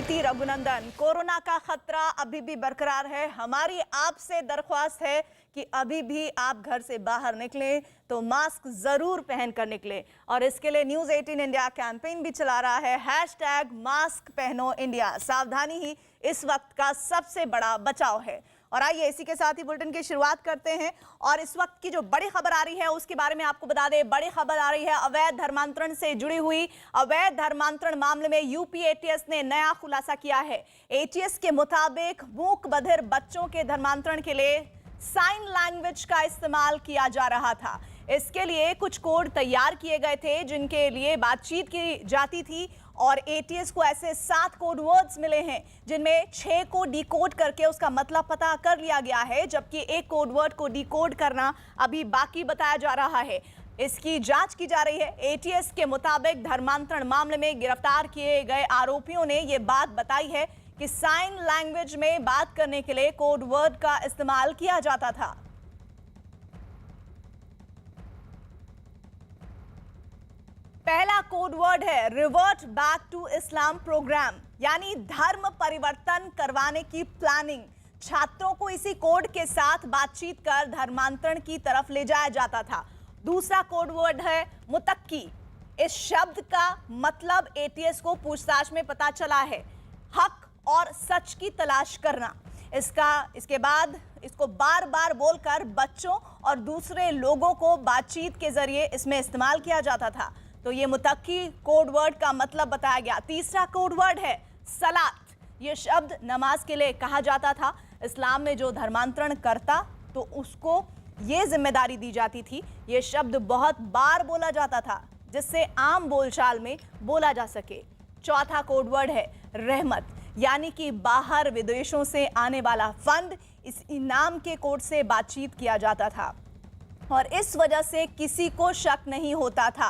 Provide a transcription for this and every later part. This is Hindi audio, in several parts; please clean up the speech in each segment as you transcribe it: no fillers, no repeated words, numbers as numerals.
ज्योति रघुनंदन, कोरोना का खतरा अभी भी बरकरार है। हमारी आपसे दरख्वास्त है कि अभी भी आप घर से बाहर निकलें तो मास्क जरूर पहनकर निकलें और इसके लिए न्यूज़ 18 इंडिया कैंपेन भी चला रहा है। #मास्क पहनो इंडिया। सावधानी ही इस वक्त का सबसे बड़ा बचाव है। और आइए इसी के साथ ही बुलेटिन की शुरुआत करते हैं और इस वक्त की जो बड़ी खबर आ रही है उसके बारे में आपको बता दें। बड़ी खबर आ रही है अवैध धर्मांतरण से जुड़ी हुई। अवैध धर्मांतरण मामले में यूपी एटीएस ने नया खुलासा किया है। एटीएस के मुताबिक मूक बधिर बच्चों के धर्मांतरण के लिए साइन लैंग्वेज का इस्तेमाल किया जा रहा था। इसके लिए कुछ कोड तैयार किए गए थे जिनके लिए बातचीत की जाती थी और एटीएस को ऐसे 7 कोड वर्ड्स मिले हैं जिनमें 6 को डिकोड करके उसका मतलब पता कर लिया गया है, जबकि एक कोड वर्ड को डिकोड करना अभी बाकी बताया जा रहा है। इसकी जांच की जा रही है। एटीएस के मुताबिक धर्मांतरण मामले में गिरफ्तार किए गए आरोपियों ने यह बात बताई है कि साइन लैंग्वेज में बात करने के लिए कोड वर्ड का इस्तेमाल किया जाता था। पहला कोड वर्ड है revert back to Islam program, यानी धर्म परिवर्तन करवाने की प्लानिंग। छात्रों को इसी कोड के साथ बातचीत कर धर्मांतरण की तरफ ले जाया जाता था। दूसरा कोड वर्ड है मुतक्की। इस शब्द का मतलब एटीएस को पूछताछ में पता चला है, हक और सच की तलाश करना। इसके बाद इसको बार बार बोलकर बच्चों और दूसरे लोगों को बातचीत के जरिए इसमें इस्तेमाल किया जाता था। तो ये मुतक्की कोड वर्ड का मतलब बताया गया। तीसरा कोड वर्ड है सलात। ये शब्द नमाज के लिए कहा जाता था। इस्लाम में जो धर्मांतरण करता तो उसको ये जिम्मेदारी दी जाती थी। ये शब्द बहुत बार बोला जाता था जिससे आम बोलचाल में बोला जा सके। चौथा कोड वर्ड है रहमत, यानी कि बाहर विदेशों से आने वाला फंड इस इनाम के कोड से बातचीत किया जाता था और इस वजह से किसी को शक नहीं होता था।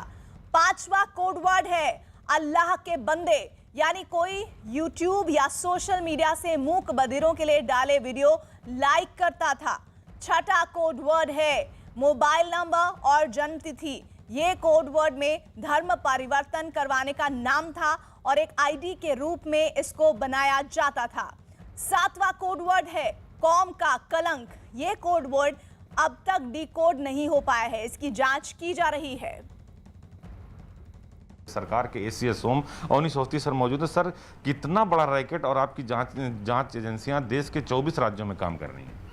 पांचवा कोड वर्ड है अल्लाह के बंदे, यानी कोई यूट्यूब या सोशल मीडिया से मूक बधिरों के लिए डाले वीडियो लाइक करता था। छठा कोड वर्ड है मोबाइल नंबर और जन्मतिथि। ये कोड वर्ड में धर्म परिवर्तन करवाने का नाम था और एक आईडी के रूप में इसको बनाया जाता था। सातवां कोड वर्ड है कौम का कलंक। ये कोड वर्ड अब तक डिकोड नहीं हो पाया है, इसकी जांच की जा रही है। सरकार के ACS home Awanish Awasthi sir मौजूद है। सर, कितना बड़ा रैकेट और आपकी जांच एजेंसियां देश के 24 राज्यों में काम कर रही हैं?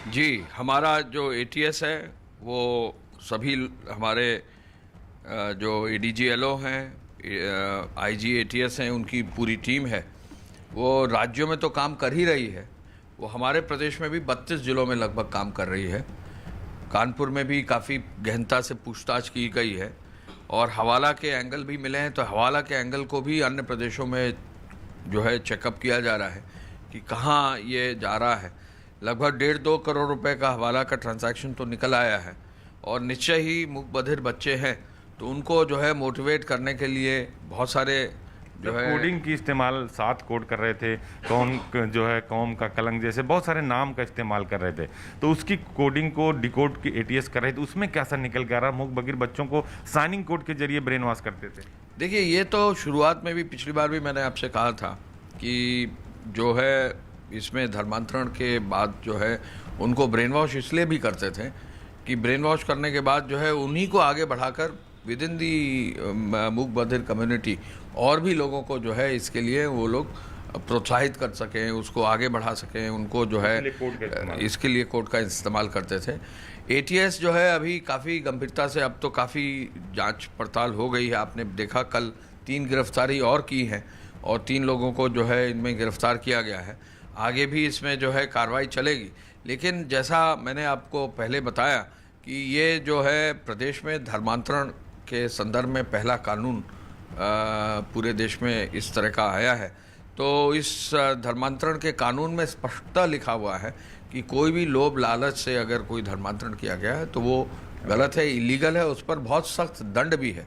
जी, हमारा जो एटीएस है वो सभी हमारे जो एडीजीएलओ हैं, आईजी एटीएस हैं, उनकी पूरी टीम है, वो राज्यों में तो काम कर ही रही है। वो हमारे प्रदेश में भी 32 जिलों में लगभग काम कर रही है। कानपुर में भी काफ़ी गहनता से पूछताछ की गई है और हवाला के एंगल भी मिले हैं, तो हवाला के एंगल को भी अन्य प्रदेशों में जो है चेकअप किया जा रहा है कि कहाँ ये जा रहा है। लगभग 1.5-2 करोड़ रुपए का हवाला का ट्रांजैक्शन तो निकल आया है और निश्चय ही मूक बधिर बच्चे हैं तो उनको जो है मोटिवेट करने के लिए बहुत सारे जो है कोडिंग की इस्तेमाल 7 कोड कर रहे थे, कौन जो है कौम का कलंक जैसे बहुत सारे नाम का इस्तेमाल कर रहे थे, तो उसकी कोडिंग को डिकोड की एटीएस कर रहे थे। उसमें कैसा निकल के आ रहा? मूक बधिर बच्चों को साइनिंग कोड के जरिए ब्रेन वॉश करते थे। देखिए, ये तो शुरुआत में भी पिछली बार भी मैंने आपसे कहा था कि जो है इसमें धर्मांतरण के बाद जो है उनको ब्रेन वॉश इसलिए भी करते थे कि ब्रेन वॉश करने के बाद जो है उन्हीं को आगे बढ़ाकर विद इन दी मूक बधिर कम्युनिटी और भी लोगों को जो है इसके लिए वो लोग प्रोत्साहित कर सकें, उसको आगे बढ़ा सकें, उनको जो है इसके लिए कोड का इस्तेमाल करते थे। एटीएस जो है अभी काफ़ी गंभीरता से अब तो काफ़ी जांच पड़ताल हो गई है। आपने देखा कल 3 गिरफ्तारी और की हैं और 3 लोगों को जो है इनमें गिरफ्तार किया गया है। आगे भी इसमें जो है कार्रवाई चलेगी, लेकिन जैसा मैंने आपको पहले बताया कि ये जो है प्रदेश में धर्मांतरण के संदर्भ में पहला कानून पूरे देश में इस तरह का आया है। तो इस धर्मांतरण के कानून में स्पष्टता लिखा हुआ है कि कोई भी लोभ लालच से अगर कोई धर्मांतरण किया गया है तो वो गलत है, इलीगल है, उस पर बहुत सख्त दंड भी है।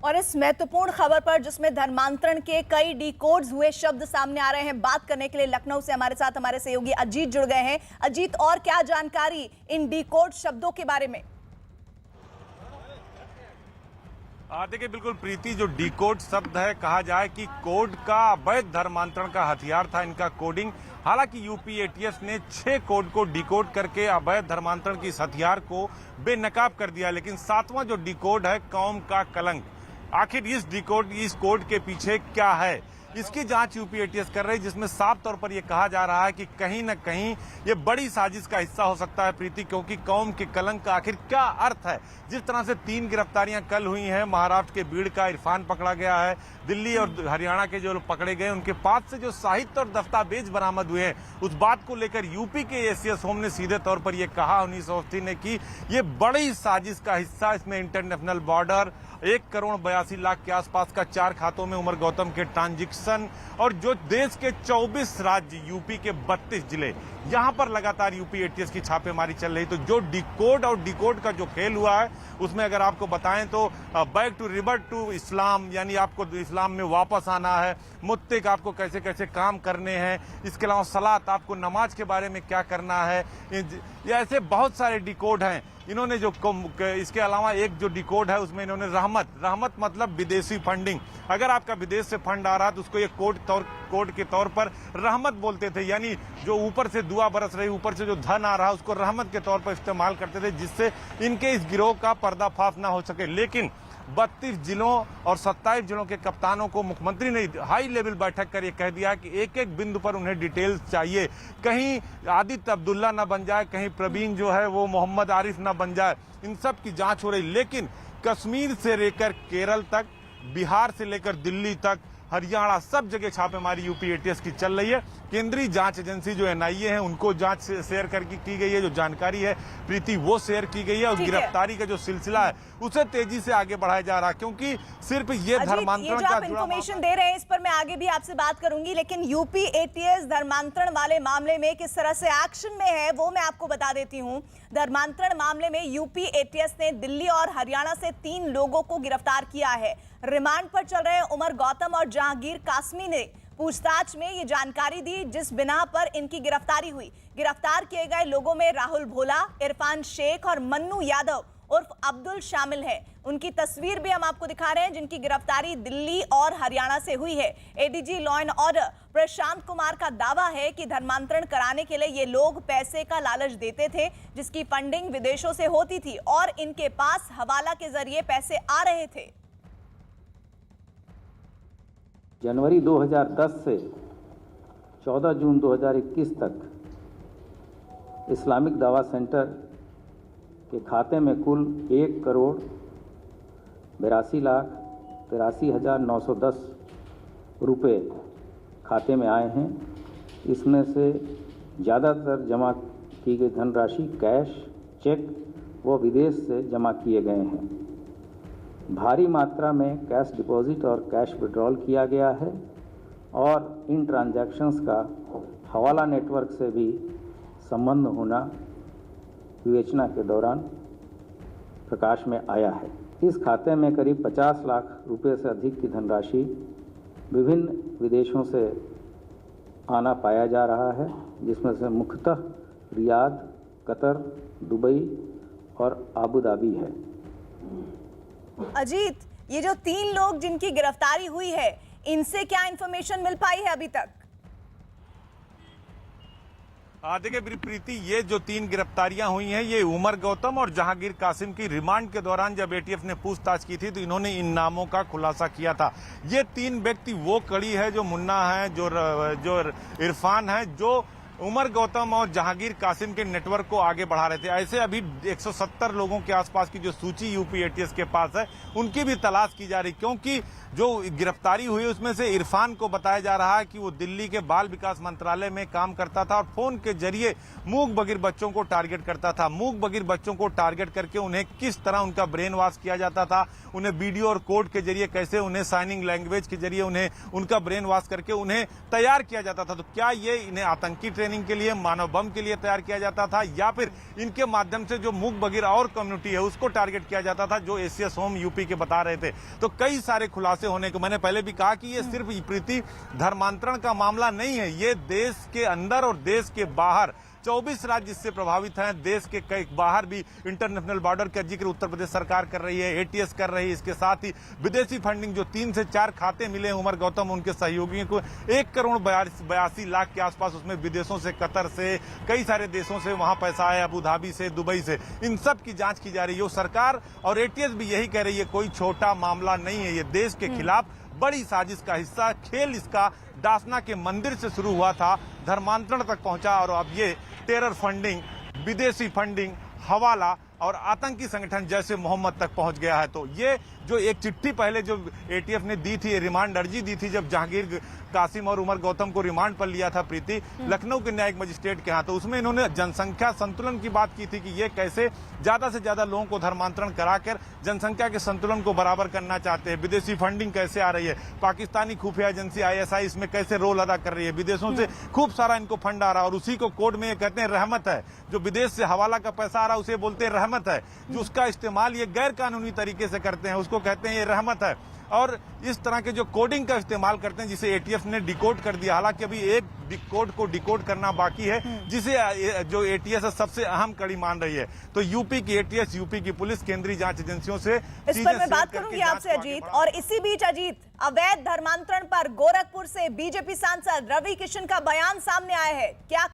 और इस महत्वपूर्ण खबर पर जिसमें धर्मांतरण के कई डिकोड्स हुए शब्द सामने आ रहे हैं, बात करने के लिए लखनऊ से हमारे साथ हमारे सहयोगी अजीत जुड़ गए हैं। अजीत, और क्या जानकारी इन डिकोड शब्दों के बारे में? देखिए बिल्कुल प्रीति, जो डिकोड शब्द है, कहा जाए कि कोड का अवैध धर्मांतरण का हथियार था इनका कोडिंग। हालांकि यूपी एटीएस ने 6 कोड को डिकोड करके अवैध धर्मांतरण के इस हथियार को बेनकाब कर दिया, लेकिन 7वां जो डिकोड है, कौम का कलंक, आखिर इस कोड के पीछे क्या है, इसकी जांच यूपी एटीएस कर रही है, जिसमें साफ तौर पर यह कहा जा रहा है कि कहीं न कहीं ये बड़ी साजिश का हिस्सा हो सकता है प्रीति, क्योंकि कौम के कलंक का आखिर क्या अर्थ है। जिस तरह से 3 गिरफ्तारियां कल हुई हैं, महाराष्ट्र के बीड़ का इरफान पकड़ा गया है, दिल्ली और हरियाणा के जो लोग पकड़े गए उनके पास से जो साहित्य और दस्तावेज बरामद हुए हैं, उस बात को लेकर यूपी के एसीएस होम ने सीधे तौर पर यह कहा 1980 ने कि ये बड़ी साजिश का हिस्सा, इसमें इंटरनेशनल बॉर्डर, 1,82,00,000 के आसपास का 4 खातों में उमर गौतम के ट्रांजैक्शन, और जो देश के 24 राज्य, यूपी के 32 जिले, यहां पर लगातार यूपी एटीएस की छापेमारी चल रही। तो जो डिकोड का जो खेल हुआ है, उसमें अगर आपको बताएं तो back to revert to Islam, यानी आपको इस्लाम में वापस आना है, मुत्तक आपको कैसे कैसे काम करने हैं, इसके अलावा सलात, आपको नमाज के बारे में क्या करना है, ये ऐसे बहुत सारे डिकोड हैं। इन्होंने जो इसके अलावा एक जो डिकोड है उसमें इन्होंने रहमत मतलब विदेशी फंडिंग, अगर आपका विदेश से फंड आ रहा है तो उसको एक कोड के तौर पर रहमत बोलते थे, यानी जो ऊपर से दुआ बरस रही, ऊपर से जो धन आ रहा है उसको रहमत के तौर पर इस्तेमाल करते थे, जिससे इनके इस गिरोह का पर्दाफाश ना हो सके। लेकिन 32 जिलों और 27 जिलों के कप्तानों को मुख्यमंत्री ने हाई लेवल बैठक कर ये कह दिया कि एक एक बिंदु पर उन्हें डिटेल्स चाहिए, कहीं आदित्य अब्दुल्ला ना बन जाए, कहीं प्रवीण जो है वो मोहम्मद आरिफ ना बन जाए, इन सब की जांच हो रही। लेकिन कश्मीर से लेकर केरल तक, बिहार से लेकर दिल्ली तक, हरियाणा, सब जगह छापेमारी यूपी एटीएस की चल रही है। केंद्रीय जांच एजेंसी जो एनआईए है उनको जांच शेयर करके की गई है, जो जानकारी है प्रीति वो शेयर की गई है, और गिरफ्तारी का जो सिलसिला है उसे तेजी से आगे बढ़ाया जा रहा है, क्योंकि सिर्फ ये धर्मांतरण का आप इंफॉर्मेशन दे रहे हैं इस पर मैं आगे भी आपसे बात करूंगी, लेकिन यूपी एटीएस धर्मांतरण वाले मामले में किस तरह से एक्शन में है वो मैं आपको बता देती हूं। धर्मांतरण मामले में यूपी एटीएस ने दिल्ली और हरियाणा से 3 लोगों को गिरफ्तार किया है। रिमांड पर चल रहे उमर गौतम और जहांगीर कासमी ने पूछताछ में ये जानकारी दी, जिस बिना पर इनकी गिरफ्तारी हुई। गिरफ्तार किए गए लोगों में राहुल भोला, इरफान शेख और मन्नू यादव उर्फ अब्दुल शामिल है। उनकी तस्वीर भी हम आपको दिखा रहे हैं, जिनकी गिरफ्तारी दिल्ली और हरियाणा से हुई है। ADG law and order Prashant Kumar का दावा है कि धर्मांतरण कराने के लिए ये लोग पैसे का लालच देते थे, जिसकी फंडिंग विदेशों से होती थी और इनके पास हवाला के जरिए पैसे आ रहे थे। जनवरी 2010 से 14 जून 2021 तक इस्लामिक दावा सेंटर के खाते में कुल 1,82,83,910 रुपये खाते में आए हैं। इसमें से ज़्यादातर जमा की गई धनराशि कैश, चेक व विदेश से जमा किए गए हैं। भारी मात्रा में कैश डिपॉजिट और कैश विड्रॉल किया गया है और इन ट्रांजैक्शंस का हवाला नेटवर्क से भी संबंध होना विवेचना के दौरान प्रकाश में आया है। इस खाते में करीब 50 लाख रुपए से अधिक की धनराशि विभिन्न विदेशों से आना पाया जा रहा है, जिसमें से मुख्यतः रियाद, कतर, दुबई और आबू धाबी है। अजीत, ये जो 3 लोग जिनकी गिरफ्तारी हुई है, इनसे क्या इंफॉर्मेशन मिल पाई है अभी तक? देखिए प्रीति, ये जो 3 गिरफ्तारियां हुई हैं, ये उमर गौतम और जहांगीर कासिम की रिमांड के दौरान जब एटीएफ ने पूछताछ की थी तो इन्होंने इन नामों का खुलासा किया था। ये 3 व्यक्ति वो कड़ी है, जो मुन्ना है, जो इरफान है, जो उमर गौतम और जहांगीर कासिम के नेटवर्क को आगे बढ़ा रहे थे। ऐसे अभी 170 लोगों के आसपास की जो सूची यूपी एटीएस के पास है, उनकी भी तलाश की जा रही, क्योंकि जो गिरफ्तारी हुई उसमें से इरफान को बताया जा रहा है कि वो दिल्ली के बाल विकास मंत्रालय में काम करता था और फोन के जरिए मूक बधिर बच्चों को टारगेट करता था। मूक बधिर बच्चों को टारगेट करके उन्हें किस तरह उनका ब्रेन वॉश किया जाता था, उन्हें वीडियो और कोड के जरिए कैसे, उन्हें साइनिंग लैंग्वेज के जरिए उन्हें उनका ब्रेन वॉश करके उन्हें तैयार किया जाता था। तो क्या ये इन्हें आतंकी ट्रेनिंग के लिए, मानव बम के लिए तैयार किया जाता था, या फिर इनके माध्यम से जो मूक बधिर और कम्युनिटी है उसको टारगेट किया जाता था, जो एसीएस होम यूपी के बता रहे थे। तो कई सारे खुलासे होने को, मैंने पहले भी कहा कि ये सिर्फ प्रीति धर्मांतरण का मामला नहीं है, ये देश के अंदर और देश के बाहर 24 राज्य इससे प्रभावित हैं। देश के कई बाहर भी इंटरनेशनल बॉर्डर का जिक्र उत्तर प्रदेश सरकार कर रही है, एटीएस कर रही है। इसके साथ ही विदेशी फंडिंग जो 3 से 4 खाते मिले उमर गौतम उनके सहयोगियों को 1,82,00,000 के आसपास, उसमें विदेशों से, कतर से, कई सारे देशों से वहां पैसा आया, अबू धाबी से, दुबई से। इन सब की जांच की जा रही है। सरकार और एटीएस भी यही कह रही है कोई छोटा मामला नहीं है, ये देश के खिलाफ बड़ी साजिश का हिस्सा। खेल इसका दासना के मंदिर से शुरू हुआ था, धर्मांतरण तक पहुंचा और अब ये टेरर फंडिंग, विदेशी फंडिंग, हवाला और आतंकी संगठन जैसे मोहम्मद तक पहुंच गया है। तो ये जो एक चिट्ठी पहले जो एटीएफ ने दी थी, रिमांड अर्जी दी थी, जब जहांगीर कासिम और उमर गौतम को रिमांड पर लिया था प्रीति लखनऊ के न्यायिक मजिस्ट्रेट के यहाँ, तो उसमें इन्होंने जनसंख्या संतुलन की बात की थी कि ये कैसे ज्यादा से ज्यादा लोगों को धर्मांतरण कराकर जनसंख्या के संतुलन को बराबर करना चाहते हैं। विदेशी फंडिंग कैसे आ रही है, पाकिस्तानी खुफिया एजेंसी आईएसआई इसमें कैसे रोल अदा कर रही है, विदेशों से खूब सारा इनको फंड आ रहा है और उसी को कोड में ये कहते हैं रहमत है। जो विदेश से हवाला का पैसा आ रहा है उसे बोलते हैं रहमत है, जो उसका इस्तेमाल ये गैर कानूनी तरीके से करते हैं उसको कहते हैं ये रहमत है। और इस तरह के जो कोडिंग का इस्तेमाल करते हैं जिसे एटीएफ ने डिकोड कर दिया, हालांकि अभी एक कोड को डिकोड करना बाकी है जिसे जो एटीएस सबसे अहम कड़ी मान रही है। तो यूपी की एटीएस, यूपी की पुलिस, केंद्रीय जांच एजेंसियों से इस पर मैं बात करूंगी आपसे अजीत। और इसी बीच अजीत, अवैध धर्मांतरण पर गोरखपुर से बीजेपी सांसद रवि किशन का बयान सामने आया है, क्या